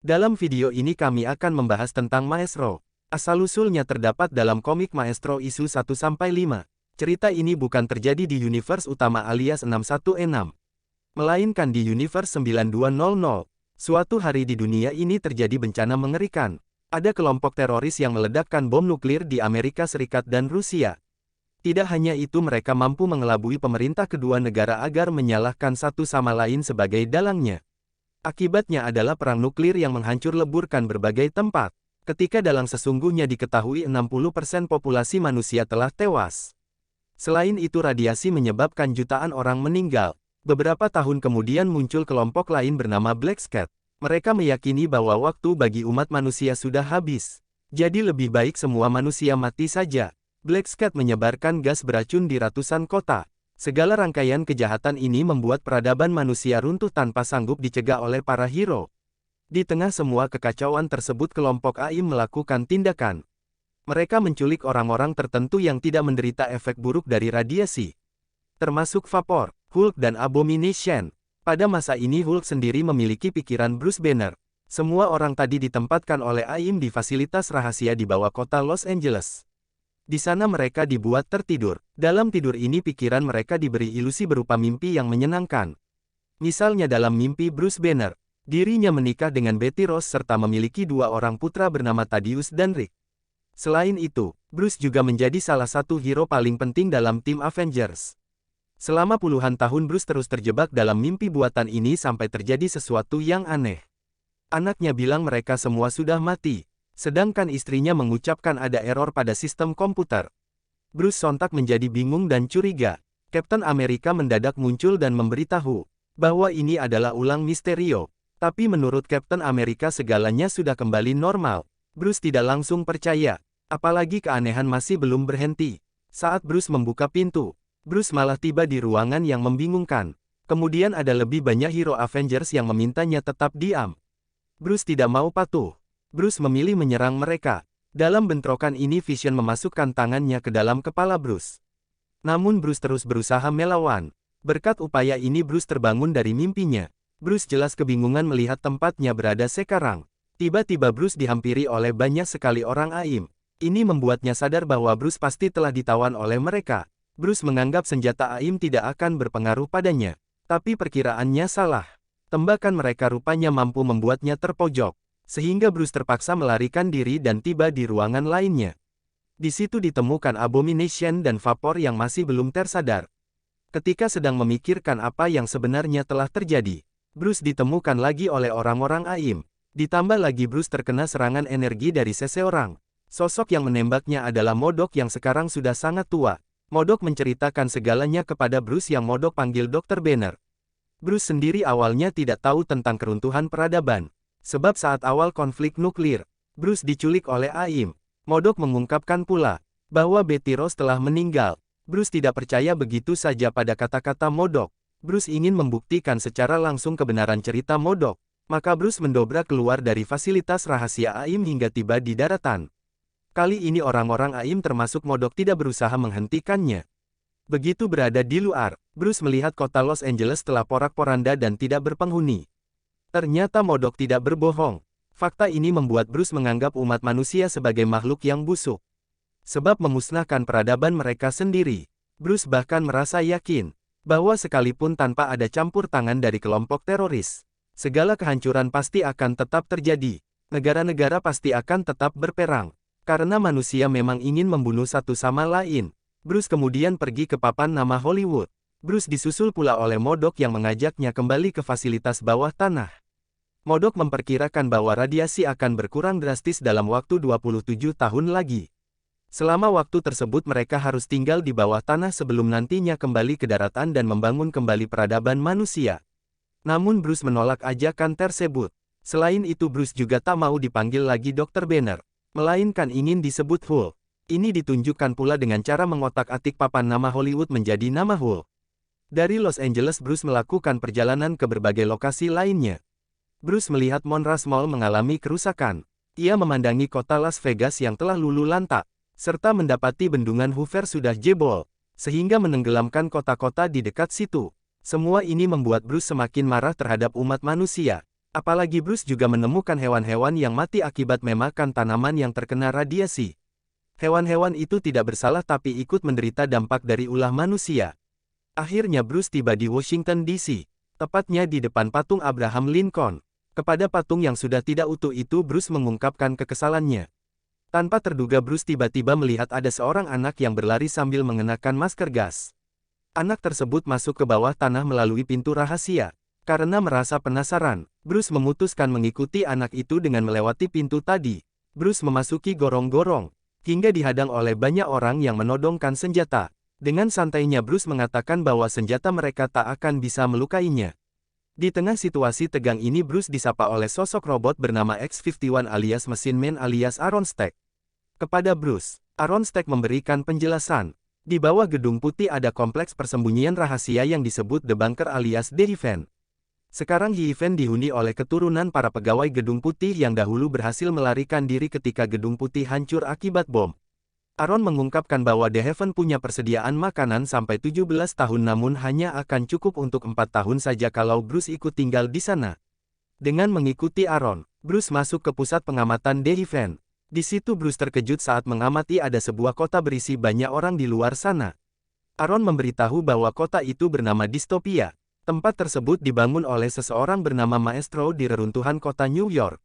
Dalam video ini kami akan membahas tentang Maestro. Asal-usulnya terdapat dalam komik Maestro isu 1-5. Cerita ini bukan terjadi di universe utama alias 61E6, melainkan di universe 9200. Suatu hari di dunia ini terjadi bencana mengerikan. Ada kelompok teroris yang meledakkan bom nuklir di Amerika Serikat dan Rusia. Tidak hanya itu, mereka mampu mengelabui pemerintah kedua negara agar menyalahkan satu sama lain sebagai dalangnya. Akibatnya adalah perang nuklir yang menghancur leburkan berbagai tempat. Ketika dalang sesungguhnya diketahui 60% populasi manusia telah tewas. Selain itu, radiasi menyebabkan jutaan orang meninggal. Beberapa tahun kemudian muncul kelompok lain bernama Black Cat. Mereka meyakini bahwa waktu bagi umat manusia sudah habis. Jadi lebih baik semua manusia mati saja. Black Cat menyebarkan gas beracun di ratusan kota. Segala rangkaian kejahatan ini membuat peradaban manusia runtuh tanpa sanggup dicegah oleh para hero. Di tengah semua kekacauan tersebut, kelompok AIM melakukan tindakan. Mereka menculik orang-orang tertentu yang tidak menderita efek buruk dari radiasi, termasuk Vapor, Hulk dan Abomination. Pada masa ini Hulk sendiri memiliki pikiran Bruce Banner. Semua orang tadi ditempatkan oleh AIM di fasilitas rahasia di bawah kota Los Angeles. Di sana mereka dibuat tertidur. Dalam tidur ini pikiran mereka diberi ilusi berupa mimpi yang menyenangkan. Misalnya dalam mimpi Bruce Banner, dirinya menikah dengan Betty Ross serta memiliki dua orang putra bernama Thaddeus dan Rick. Selain itu, Bruce juga menjadi salah satu hero paling penting dalam tim Avengers. Selama puluhan tahun Bruce terus terjebak dalam mimpi buatan ini sampai terjadi sesuatu yang aneh. Anaknya bilang mereka semua sudah mati. Sedangkan istrinya mengucapkan ada error pada sistem komputer. Bruce sontak menjadi bingung dan curiga. Captain America mendadak muncul dan memberitahu bahwa ini adalah ulang Mysterio. Tapi menurut Captain America segalanya sudah kembali normal. Bruce tidak langsung percaya. Apalagi keanehan masih belum berhenti. Saat Bruce membuka pintu, Bruce malah tiba di ruangan yang membingungkan. Kemudian ada lebih banyak hero Avengers yang memintanya tetap diam. Bruce tidak mau patuh. Bruce memilih menyerang mereka. Dalam bentrokan ini Vision memasukkan tangannya ke dalam kepala Bruce. Namun Bruce terus berusaha melawan. Berkat upaya ini Bruce terbangun dari mimpinya. Bruce jelas kebingungan melihat tempatnya berada sekarang. Tiba-tiba Bruce dihampiri oleh banyak sekali orang AIM. Ini membuatnya sadar bahwa Bruce pasti telah ditawan oleh mereka. Bruce menganggap senjata AIM tidak akan berpengaruh padanya. Tapi perkiraannya salah. Tembakan mereka rupanya mampu membuatnya terpojok. Sehingga Bruce terpaksa melarikan diri dan tiba di ruangan lainnya. Di situ ditemukan Abomination dan Vapor yang masih belum tersadar. Ketika sedang memikirkan apa yang sebenarnya telah terjadi, Bruce ditemukan lagi oleh orang-orang AIM. Ditambah lagi Bruce terkena serangan energi dari seseorang. Sosok yang menembaknya adalah Modok yang sekarang sudah sangat tua. Modok menceritakan segalanya kepada Bruce yang Modok panggil Dr. Banner. Bruce sendiri awalnya tidak tahu tentang keruntuhan peradaban. Sebab saat awal konflik nuklir, Bruce diculik oleh AIM. Modok mengungkapkan pula bahwa Betty Ross telah meninggal. Bruce tidak percaya begitu saja pada kata-kata Modok. Bruce ingin membuktikan secara langsung kebenaran cerita Modok. Maka Bruce mendobrak keluar dari fasilitas rahasia AIM hingga tiba di daratan. Kali ini orang-orang AIM termasuk Modok tidak berusaha menghentikannya. Begitu berada di luar, Bruce melihat kota Los Angeles telah porak-poranda dan tidak berpenghuni. Ternyata Modok tidak berbohong. Fakta ini membuat Bruce menganggap umat manusia sebagai makhluk yang busuk. Sebab memusnahkan peradaban mereka sendiri. Bruce bahkan merasa yakin bahwa sekalipun tanpa ada campur tangan dari kelompok teroris, segala kehancuran pasti akan tetap terjadi. Negara-negara pasti akan tetap berperang. Karena manusia memang ingin membunuh satu sama lain. Bruce kemudian pergi ke papan nama Hollywood. Bruce disusul pula oleh Modok yang mengajaknya kembali ke fasilitas bawah tanah. Modok memperkirakan bahwa radiasi akan berkurang drastis dalam waktu 27 tahun lagi. Selama waktu tersebut mereka harus tinggal di bawah tanah sebelum nantinya kembali ke daratan dan membangun kembali peradaban manusia. Namun Bruce menolak ajakan tersebut. Selain itu Bruce juga tak mau dipanggil lagi Dr. Banner, melainkan ingin disebut Hulk. Ini ditunjukkan pula dengan cara mengotak-atik papan nama Hollywood menjadi nama Hulk. Dari Los Angeles Bruce melakukan perjalanan ke berbagai lokasi lainnya. Bruce melihat Monraz Mall mengalami kerusakan. Ia memandangi kota Las Vegas yang telah luluh lantak, serta mendapati bendungan Hoover sudah jebol, sehingga menenggelamkan kota-kota di dekat situ. Semua ini membuat Bruce semakin marah terhadap umat manusia. Apalagi Bruce juga menemukan hewan-hewan yang mati akibat memakan tanaman yang terkena radiasi. Hewan-hewan itu tidak bersalah tapi ikut menderita dampak dari ulah manusia. Akhirnya Bruce tiba di Washington DC, tepatnya di depan patung Abraham Lincoln. Kepada patung yang sudah tidak utuh itu Bruce mengungkapkan kekesalannya. Tanpa terduga Bruce tiba-tiba melihat ada seorang anak yang berlari sambil mengenakan masker gas. Anak tersebut masuk ke bawah tanah melalui pintu rahasia. Karena merasa penasaran, Bruce memutuskan mengikuti anak itu dengan melewati pintu tadi. Bruce memasuki gorong-gorong, hingga dihadang oleh banyak orang yang menodongkan senjata. Dengan santainya Bruce mengatakan bahwa senjata mereka tak akan bisa melukainya. Di tengah situasi tegang ini Bruce disapa oleh sosok robot bernama X-51 alias Machine Man alias Aaron Stack. Kepada Bruce, Aaron Stack memberikan penjelasan. Di bawah Gedung Putih ada kompleks persembunyian rahasia yang disebut The Bunker alias The Haven. Sekarang The Haven dihuni oleh keturunan para pegawai Gedung Putih yang dahulu berhasil melarikan diri ketika Gedung Putih hancur akibat bom. Aaron mengungkapkan bahwa The Haven punya persediaan makanan sampai 17 tahun namun hanya akan cukup untuk 4 tahun saja kalau Bruce ikut tinggal di sana. Dengan mengikuti Aaron, Bruce masuk ke pusat pengamatan The Haven. Di situ Bruce terkejut saat mengamati ada sebuah kota berisi banyak orang di luar sana. Aaron memberitahu bahwa kota itu bernama Dystopia. Tempat tersebut dibangun oleh seseorang bernama Maestro di reruntuhan kota New York.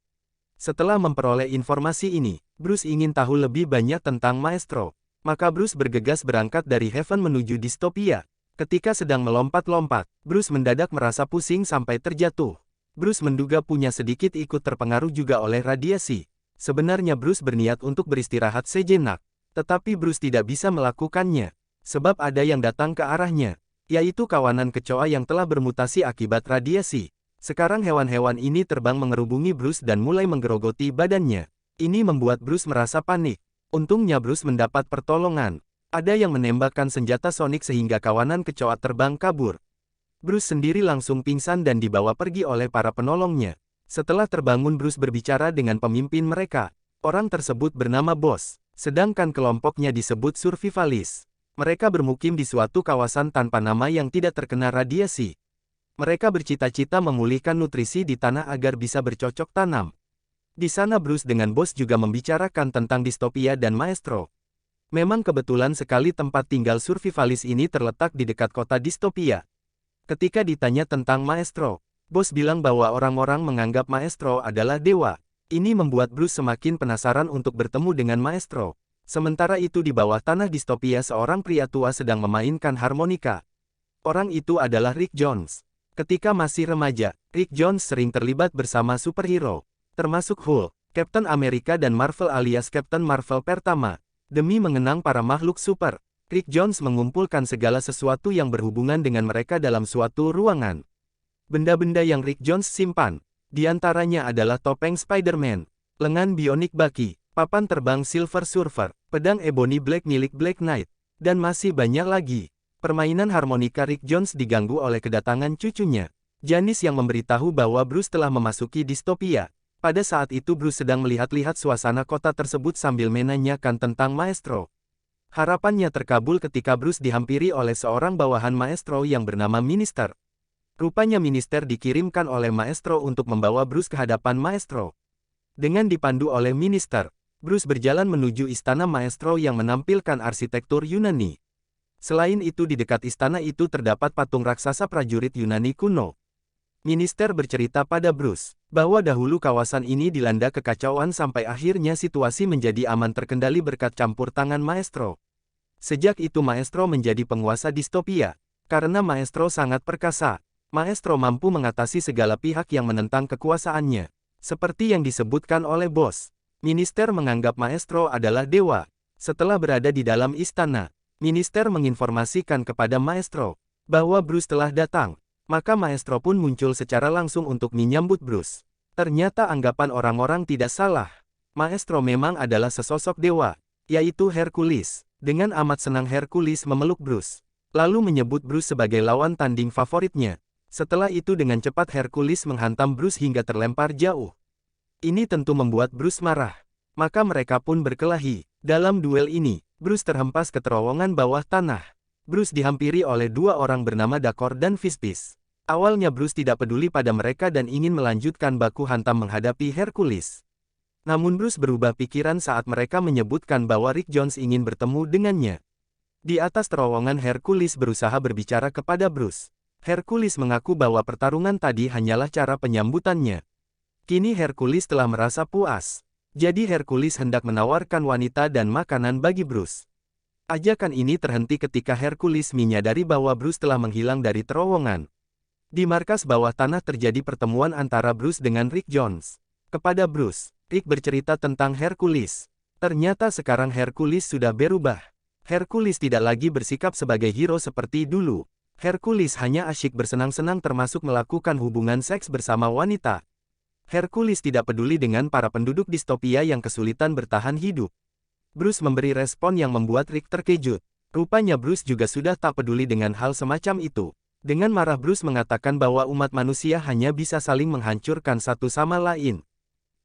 Setelah memperoleh informasi ini, Bruce ingin tahu lebih banyak tentang Maestro. Maka Bruce bergegas berangkat dari Haven menuju Dystopia. Ketika sedang melompat-lompat, Bruce mendadak merasa pusing sampai terjatuh. Bruce menduga punya sedikit ikut terpengaruh juga oleh radiasi. Sebenarnya Bruce berniat untuk beristirahat sejenak. Tetapi Bruce tidak bisa melakukannya. Sebab ada yang datang ke arahnya. Yaitu kawanan kecoa yang telah bermutasi akibat radiasi. Sekarang hewan-hewan ini terbang mengerubungi Bruce dan mulai menggerogoti badannya. Ini membuat Bruce merasa panik. Untungnya Bruce mendapat pertolongan. Ada yang menembakkan senjata sonik sehingga kawanan kecoa terbang kabur. Bruce sendiri langsung pingsan dan dibawa pergi oleh para penolongnya. Setelah terbangun Bruce berbicara dengan pemimpin mereka. Orang tersebut bernama Boss, sedangkan kelompoknya disebut Survivalis. Mereka bermukim di suatu kawasan tanpa nama yang tidak terkena radiasi. Mereka bercita-cita memulihkan nutrisi di tanah agar bisa bercocok tanam. Di sana Bruce dengan Boss juga membicarakan tentang Dystopia dan Maestro. Memang kebetulan sekali tempat tinggal Survivalis ini terletak di dekat kota Dystopia. Ketika ditanya tentang Maestro, Boss bilang bahwa orang-orang menganggap Maestro adalah dewa. Ini membuat Bruce semakin penasaran untuk bertemu dengan Maestro. Sementara itu di bawah tanah Dystopia seorang pria tua sedang memainkan harmonika. Orang itu adalah Rick Jones. Ketika masih remaja, Rick Jones sering terlibat bersama superhero, termasuk Hulk, Captain America dan Marvel alias Captain Marvel pertama. Demi mengenang para makhluk super, Rick Jones mengumpulkan segala sesuatu yang berhubungan dengan mereka dalam suatu ruangan. Benda-benda yang Rick Jones simpan, diantaranya adalah topeng Spider-Man, lengan Bionic Bucky, papan terbang Silver Surfer, pedang Ebony Black milik Black Knight, dan masih banyak lagi. Permainan harmonika Rick Jones diganggu oleh kedatangan cucunya, Janice yang memberitahu bahwa Bruce telah memasuki Dystopia. Pada saat itu Bruce sedang melihat-lihat suasana kota tersebut sambil menanyakan tentang Maestro. Harapannya terkabul ketika Bruce dihampiri oleh seorang bawahan Maestro yang bernama Minister. Rupanya Minister dikirimkan oleh Maestro untuk membawa Bruce ke hadapan Maestro. Dengan dipandu oleh Minister, Bruce berjalan menuju istana Maestro yang menampilkan arsitektur Yunani. Selain itu di dekat istana itu terdapat patung raksasa prajurit Yunani kuno. Minister bercerita pada Bruce, bahwa dahulu kawasan ini dilanda kekacauan sampai akhirnya situasi menjadi aman terkendali berkat campur tangan Maestro. Sejak itu Maestro menjadi penguasa Dystopia. Karena Maestro sangat perkasa, Maestro mampu mengatasi segala pihak yang menentang kekuasaannya. Seperti yang disebutkan oleh Boss, Minister menganggap Maestro adalah dewa. Setelah berada di dalam istana, Minister menginformasikan kepada Maestro bahwa Bruce telah datang. Maka Maestro pun muncul secara langsung untuk menyambut Bruce. Ternyata anggapan orang-orang tidak salah. Maestro memang adalah sesosok dewa, yaitu Hercules. Dengan amat senang Hercules memeluk Bruce, lalu menyebut Bruce sebagai lawan tanding favoritnya. Setelah itu dengan cepat Hercules menghantam Bruce hingga terlempar jauh. Ini tentu membuat Bruce marah. Maka mereka pun berkelahi. Dalam duel ini, Bruce terhempas ke terowongan bawah tanah. Bruce dihampiri oleh dua orang bernama Dakor dan Fispis. Awalnya Bruce tidak peduli pada mereka dan ingin melanjutkan baku hantam menghadapi Hercules. Namun Bruce berubah pikiran saat mereka menyebutkan bahwa Rick Jones ingin bertemu dengannya. Di atas terowongan Hercules berusaha berbicara kepada Bruce. Hercules mengaku bahwa pertarungan tadi hanyalah cara penyambutannya. Kini Hercules telah merasa puas. Jadi Hercules hendak menawarkan wanita dan makanan bagi Bruce. Ajakan ini terhenti ketika Hercules menyadari bahwa Bruce telah menghilang dari terowongan. Di markas bawah tanah terjadi pertemuan antara Bruce dengan Rick Jones. Kepada Bruce, Rick bercerita tentang Hercules. Ternyata sekarang Hercules sudah berubah. Hercules tidak lagi bersikap sebagai hero seperti dulu. Hercules hanya asyik bersenang-senang termasuk melakukan hubungan seks bersama wanita. Hercules tidak peduli dengan para penduduk distopia yang kesulitan bertahan hidup. Bruce memberi respon yang membuat Rick terkejut. Rupanya Bruce juga sudah tak peduli dengan hal semacam itu. Dengan marah Bruce mengatakan bahwa umat manusia hanya bisa saling menghancurkan satu sama lain.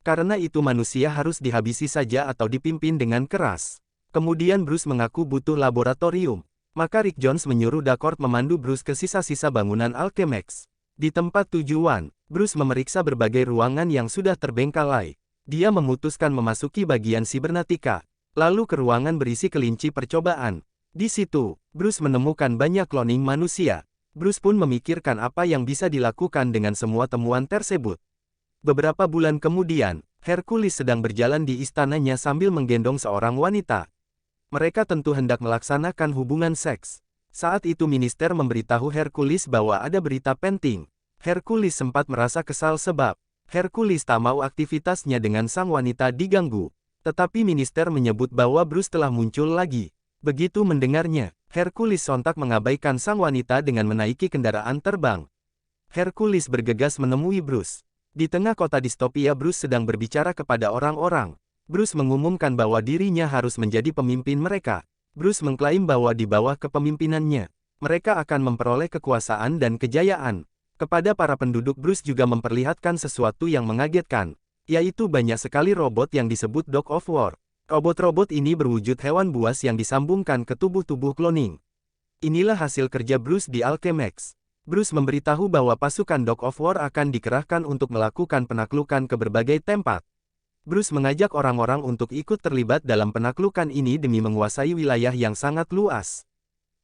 Karena itu manusia harus dihabisi saja atau dipimpin dengan keras. Kemudian Bruce mengaku butuh laboratorium. Maka Rick Jones menyuruh Dacord memandu Bruce ke sisa-sisa bangunan Alchemax. Di tempat tujuan, Bruce memeriksa berbagai ruangan yang sudah terbengkalai. Dia memutuskan memasuki bagian sibernatika, lalu ke ruangan berisi kelinci percobaan. Di situ, Bruce menemukan banyak cloning manusia. Bruce pun memikirkan apa yang bisa dilakukan dengan semua temuan tersebut. Beberapa bulan kemudian, Hercules sedang berjalan di istananya sambil menggendong seorang wanita. Mereka tentu hendak melaksanakan hubungan seks. Saat itu minister memberitahu Hercules bahwa ada berita penting. Hercules sempat merasa kesal sebab Hercules tak mau aktivitasnya dengan sang wanita diganggu. Tetapi minister menyebut bahwa Bruce telah muncul lagi. Begitu mendengarnya, Hercules sontak mengabaikan sang wanita dengan menaiki kendaraan terbang. Hercules bergegas menemui Bruce. Di tengah kota distopia Bruce sedang berbicara kepada orang-orang. Bruce mengumumkan bahwa dirinya harus menjadi pemimpin mereka. Bruce mengklaim bahwa di bawah kepemimpinannya, mereka akan memperoleh kekuasaan dan kejayaan. Kepada para penduduk Bruce juga memperlihatkan sesuatu yang mengagetkan, yaitu banyak sekali robot yang disebut Dog of War. Robot-robot ini berwujud hewan buas yang disambungkan ke tubuh-tubuh cloning. Inilah hasil kerja Bruce di Alchemax. Bruce memberitahu bahwa pasukan Dog of War akan dikerahkan untuk melakukan penaklukan ke berbagai tempat. Bruce mengajak orang-orang untuk ikut terlibat dalam penaklukan ini demi menguasai wilayah yang sangat luas.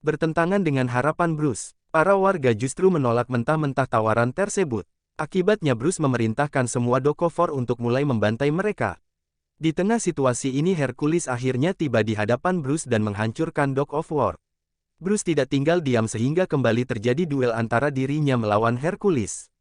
Bertentangan dengan harapan Bruce, para warga justru menolak mentah-mentah tawaran tersebut. Akibatnya Bruce memerintahkan semua Dog of War untuk mulai membantai mereka. Di tengah situasi ini Hercules akhirnya tiba di hadapan Bruce dan menghancurkan Dog of War. Bruce tidak tinggal diam sehingga kembali terjadi duel antara dirinya melawan Hercules.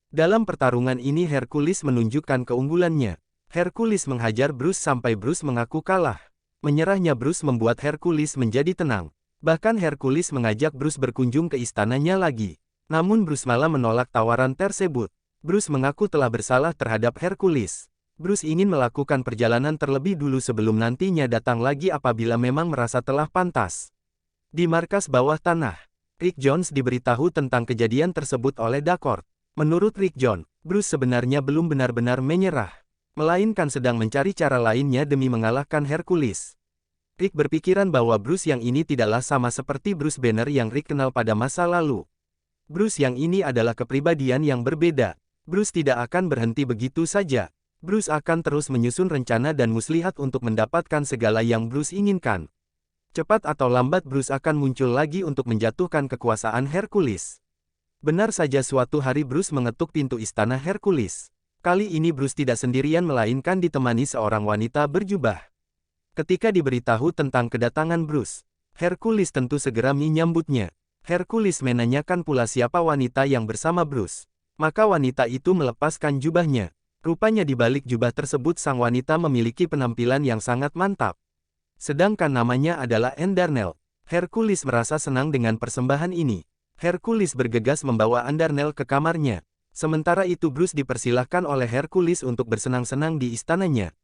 Dalam pertarungan ini Hercules menunjukkan keunggulannya. Hercules menghajar Bruce sampai Bruce mengaku kalah. Menyerahnya Bruce membuat Hercules menjadi tenang. Bahkan Hercules mengajak Bruce berkunjung ke istananya lagi. Namun Bruce malah menolak tawaran tersebut. Bruce mengaku telah bersalah terhadap Hercules. Bruce ingin melakukan perjalanan terlebih dulu sebelum nantinya datang lagi apabila memang merasa telah pantas. Di markas bawah tanah, Rick Jones diberitahu tentang kejadian tersebut oleh Dacord. Menurut Rick Jones, Bruce sebenarnya belum benar-benar menyerah, melainkan sedang mencari cara lainnya demi mengalahkan Hercules. Rick berpikiran bahwa Bruce yang ini tidaklah sama seperti Bruce Banner yang Rick kenal pada masa lalu. Bruce yang ini adalah kepribadian yang berbeda. Bruce tidak akan berhenti begitu saja. Bruce akan terus menyusun rencana dan muslihat untuk mendapatkan segala yang Bruce inginkan. Cepat atau lambat Bruce akan muncul lagi untuk menjatuhkan kekuasaan Hercules. Benar saja suatu hari Bruce mengetuk pintu istana Hercules. Kali ini Bruce tidak sendirian melainkan ditemani seorang wanita berjubah. Ketika diberitahu tentang kedatangan Bruce, Hercules tentu segera menyambutnya. Hercules menanyakan pula siapa wanita yang bersama Bruce. Maka wanita itu melepaskan jubahnya. Rupanya di balik jubah tersebut sang wanita memiliki penampilan yang sangat mantap. Sedangkan namanya adalah Andarnell. Hercules merasa senang dengan persembahan ini. Hercules bergegas membawa Andarnell ke kamarnya. Sementara itu Bruce dipersilahkan oleh Hercules untuk bersenang-senang di istananya.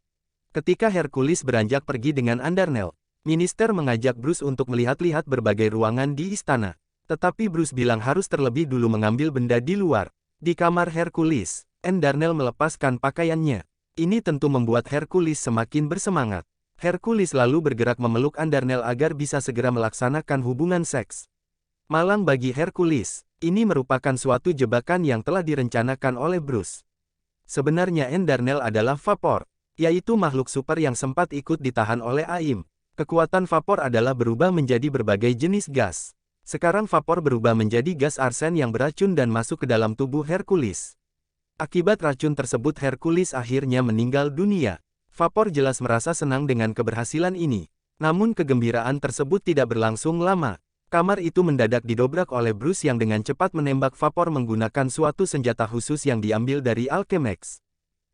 Ketika Hercules beranjak pergi dengan Andarnell, minister mengajak Bruce untuk melihat-lihat berbagai ruangan di istana. Tetapi Bruce bilang harus terlebih dulu mengambil benda di luar. Di kamar Hercules, Andarnell melepaskan pakaiannya. Ini tentu membuat Hercules semakin bersemangat. Hercules lalu bergerak memeluk Andarnell agar bisa segera melaksanakan hubungan seks. Malang bagi Hercules. Ini merupakan suatu jebakan yang telah direncanakan oleh Bruce. Sebenarnya Endarnell adalah vapor, yaitu makhluk super yang sempat ikut ditahan oleh AIM. Kekuatan vapor adalah berubah menjadi berbagai jenis gas. Sekarang vapor berubah menjadi gas arsen yang beracun dan masuk ke dalam tubuh Hercules. Akibat racun tersebut Hercules akhirnya meninggal dunia. Vapor jelas merasa senang dengan keberhasilan ini. Namun kegembiraan tersebut tidak berlangsung lama. Kamar itu mendadak didobrak oleh Bruce yang dengan cepat menembak vapor menggunakan suatu senjata khusus yang diambil dari Alchemax.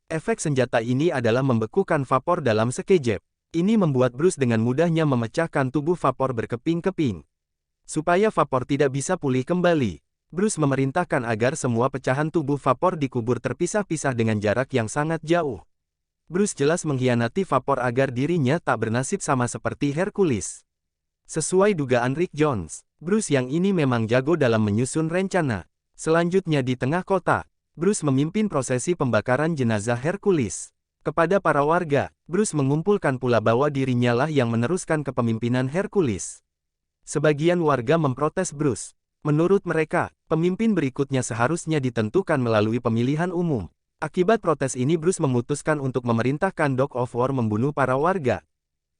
Efek senjata ini adalah membekukan vapor dalam sekejap. Ini membuat Bruce dengan mudahnya memecahkan tubuh vapor berkeping-keping. Supaya vapor tidak bisa pulih kembali, Bruce memerintahkan agar semua pecahan tubuh vapor dikubur terpisah-pisah dengan jarak yang sangat jauh. Bruce jelas mengkhianati vapor agar dirinya tak bernasib sama seperti Hercules. Sesuai dugaan Rick Jones, Bruce yang ini memang jago dalam menyusun rencana. Selanjutnya di tengah kota, Bruce memimpin prosesi pembakaran jenazah Hercules. Kepada para warga, Bruce mengumpulkan pula bahwa dirinya lah yang meneruskan kepemimpinan Hercules. Sebagian warga memprotes Bruce. Menurut mereka, pemimpin berikutnya seharusnya ditentukan melalui pemilihan umum. Akibat protes ini Bruce memutuskan untuk memerintahkan Dog of War membunuh para warga.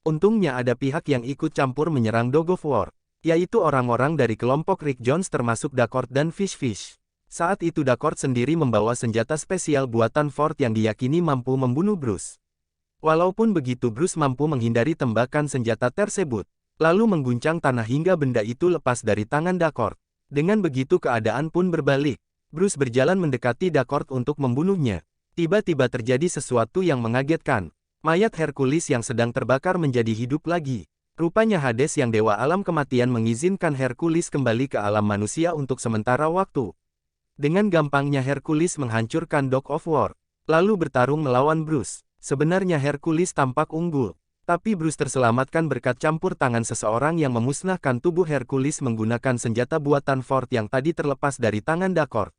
Untungnya ada pihak yang ikut campur menyerang Dog of War, yaitu orang-orang dari kelompok Rick Jones termasuk Dakord dan Fish. Saat itu Dakord sendiri membawa senjata spesial buatan Ford yang diyakini mampu membunuh Bruce. Walaupun begitu Bruce mampu menghindari tembakan senjata tersebut, lalu mengguncang tanah hingga benda itu lepas dari tangan Dakord. Dengan begitu keadaan pun berbalik. Bruce berjalan mendekati Dakord untuk membunuhnya. Tiba-tiba terjadi sesuatu yang mengagetkan. Mayat Hercules yang sedang terbakar menjadi hidup lagi. Rupanya Hades yang dewa alam kematian mengizinkan Hercules kembali ke alam manusia untuk sementara waktu. Dengan gampangnya Hercules menghancurkan Dog of War, lalu bertarung melawan Bruce. Sebenarnya Hercules tampak unggul, tapi Bruce terselamatkan berkat campur tangan seseorang yang memusnahkan tubuh Hercules menggunakan senjata buatan Ford yang tadi terlepas dari tangan Dakord.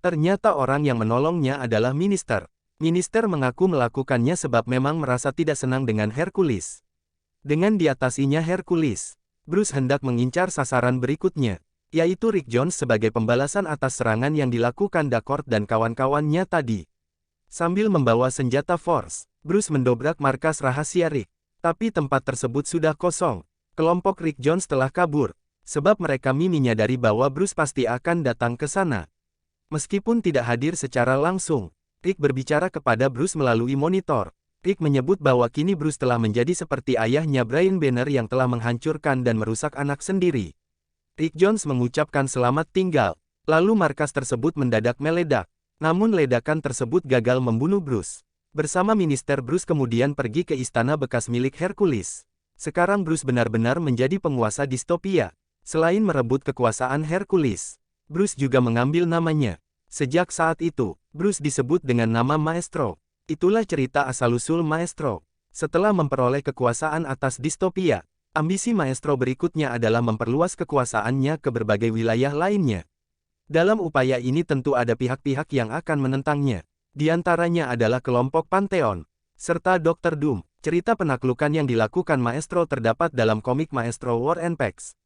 Ternyata orang yang menolongnya adalah Minister. Minister mengaku melakukannya sebab memang merasa tidak senang dengan Hercules. Dengan diatasinya Hercules, Bruce hendak mengincar sasaran berikutnya, yaitu Rick Jones sebagai pembalasan atas serangan yang dilakukan Dakord dan kawan-kawannya tadi. Sambil membawa senjata Force, Bruce mendobrak markas rahasia Rick. Tapi tempat tersebut sudah kosong. Kelompok Rick Jones telah kabur, sebab mereka menyadari bahwa Bruce pasti akan datang ke sana. Meskipun tidak hadir secara langsung, Rick berbicara kepada Bruce melalui monitor. Rick menyebut bahwa kini Bruce telah menjadi seperti ayahnya Brian Banner yang telah menghancurkan dan merusak anak sendiri. Rick Jones mengucapkan selamat tinggal, lalu markas tersebut mendadak meledak. Namun ledakan tersebut gagal membunuh Bruce. Bersama Minister Bruce kemudian pergi ke istana bekas milik Hercules. Sekarang Bruce benar-benar menjadi penguasa distopia. Selain merebut kekuasaan Hercules, Bruce juga mengambil namanya. Sejak saat itu, Bruce disebut dengan nama Maestro. Itulah cerita asal-usul Maestro. Setelah memperoleh kekuasaan atas distopia, ambisi Maestro berikutnya adalah memperluas kekuasaannya ke berbagai wilayah lainnya. Dalam upaya ini tentu ada pihak-pihak yang akan menentangnya. Di antaranya adalah kelompok Pantheon, serta Dr. Doom. Cerita penaklukan yang dilakukan Maestro terdapat dalam komik Maestro War and Pax.